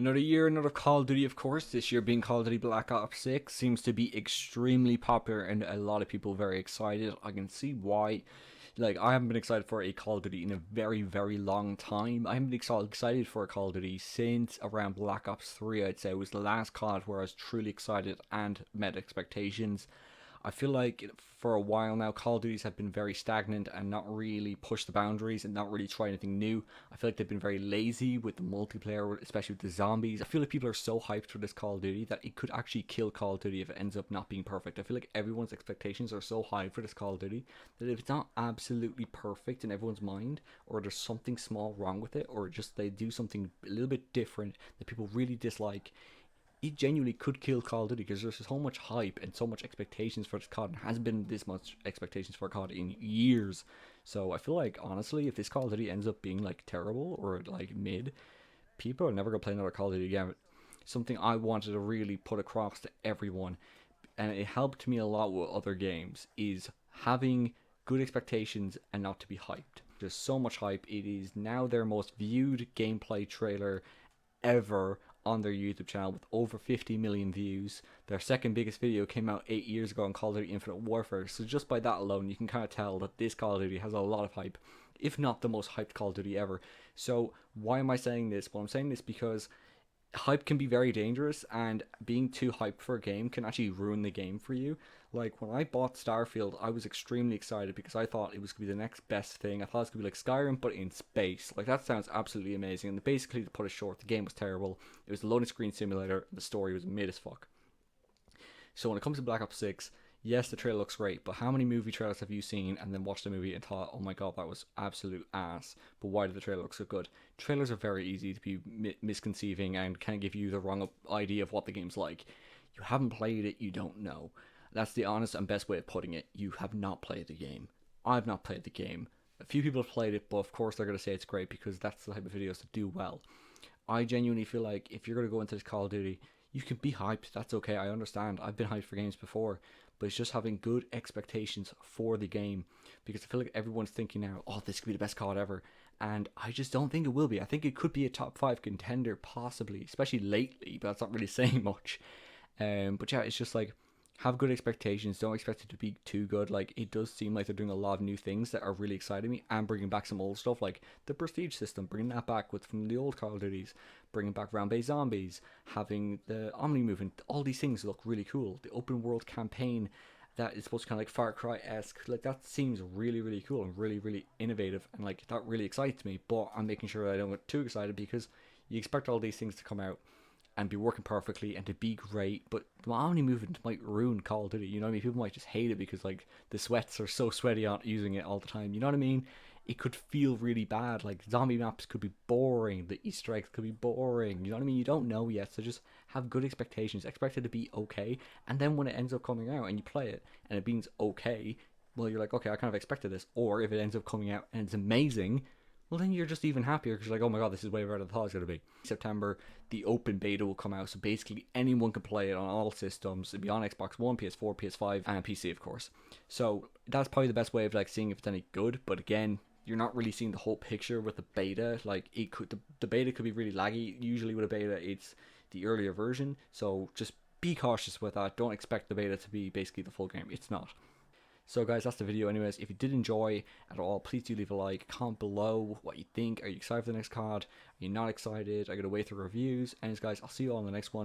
Another year, another Call of Duty, of course. This year being Call of Duty Black Ops 6 seems to be extremely popular and a lot of people very excited. I can see why. Like, I haven't been excited for a Call of Duty in a very, very long time. I haven't been excited for a Call of Duty since around Black Ops 3, I'd say. It was the last COD where I was truly excited and met expectations. I feel like for a while now, Call of Duties have been very stagnant and not really pushed the boundaries and not really try anything new. I feel like they've been very lazy with the multiplayer, especially with the zombies. I feel like people are so hyped for this Call of Duty that it could actually kill Call of Duty if it ends up not being perfect. I feel like everyone's expectations are so high for this Call of Duty that if it's not absolutely perfect in everyone's mind, or there's something small wrong with it, or just they do something a little bit different that people really dislike, it genuinely could kill Call of Duty because there's so much hype and so much expectations for this COD. There hasn't been this much expectations for COD in years. So I feel like, honestly, if this Call of Duty ends up being like terrible or like mid, people are never going to play another Call of Duty again. Something I wanted to really put across to everyone, and it helped me a lot with other games, is having good expectations and not to be hyped. There's so much hype. It is now their most viewed gameplay trailer ever on their YouTube channel with over 50 million views. Their second biggest video came out 8 years ago on Call of Duty Infinite Warfare. So just by that alone, you can kind of tell that this Call of Duty has a lot of hype, if not the most hyped Call of Duty ever. So why am I saying this? Well, I'm saying this because hype can be very dangerous, and being too hyped for a game can actually ruin the game for you. Like when I bought Starfield, I was extremely excited because I thought it was going to be the next best thing. I thought it was going to be like Skyrim but in space. Like, that sounds absolutely amazing. And basically, to put it short, the game was terrible. It was a loading screen simulator. The story was mid as fuck. So when it comes to Black Ops 6, yes, the trailer looks great, but how many movie trailers have you seen and then watched the movie and thought, oh my god, that was absolute ass, but why did the trailer look so good? Trailers are very easy to be misconceiving and can give you the wrong idea of what the game's like. You haven't played it, you don't know. That's the honest and best way of putting it. You have not played the game. I've not played the game. A few people have played it, but of course they're going to say it's great because that's the type of videos that do well. I genuinely feel like if you're going to go into this Call of Duty, you can be hyped. That's okay. I understand. I've been hyped for games before, but it's just having good expectations for the game, because I feel like everyone's thinking now, oh, this could be the best COD ever, and I just don't think it will be. I think it could be a top 5 contender, possibly, especially lately, but that's not really saying much. But yeah, it's just like, have good expectations. Don't expect it to be too good. Like, it does seem like they're doing a lot of new things that are really exciting me, and bringing back some old stuff like the prestige system, bringing that back with from the old Call of Duties, bringing back round-based zombies, having the Omni movement. All these things look really cool. The open world campaign that is supposed to kind of like Far Cry-esque, like, that seems really, really cool and really, really innovative, and like, that really excites me. But I'm making sure that I don't get too excited, because you expect all these things to come out and be working perfectly and to be great, but the Omni movement might ruin Call of Duty. You know what I mean? People might just hate it because like the sweats are so sweaty on using it all the time. You know what I mean? It could feel really bad. Like, zombie maps could be boring. The Easter eggs could be boring. You know what I mean? You don't know yet, so just have good expectations. Expect it to be okay, and then when it ends up coming out and you play it and it being okay, well, you're like, okay, I kind of expected this. Or if it ends up coming out and it's amazing, well, then you're just even happier because you're like, oh my god, this is way better than I thought it was going to be. September, the open beta will come out, so basically anyone can play it on all systems. It'll be on Xbox One, PS4, PS5, and PC, of course. So that's probably the best way of like seeing if it's any good. But again, you're not really seeing the whole picture with the beta. Like, it could, the beta could be really laggy. Usually with a beta, it's the earlier version, so just be cautious with that. Don't expect the beta to be basically the full game. It's not. So guys, that's the video anyways. If you did enjoy at all, please do leave a like. Comment below what you think. Are you excited for the next card? Are you not excited? Are you going to wait through reviews? Anyways guys, I'll see you all in the next one.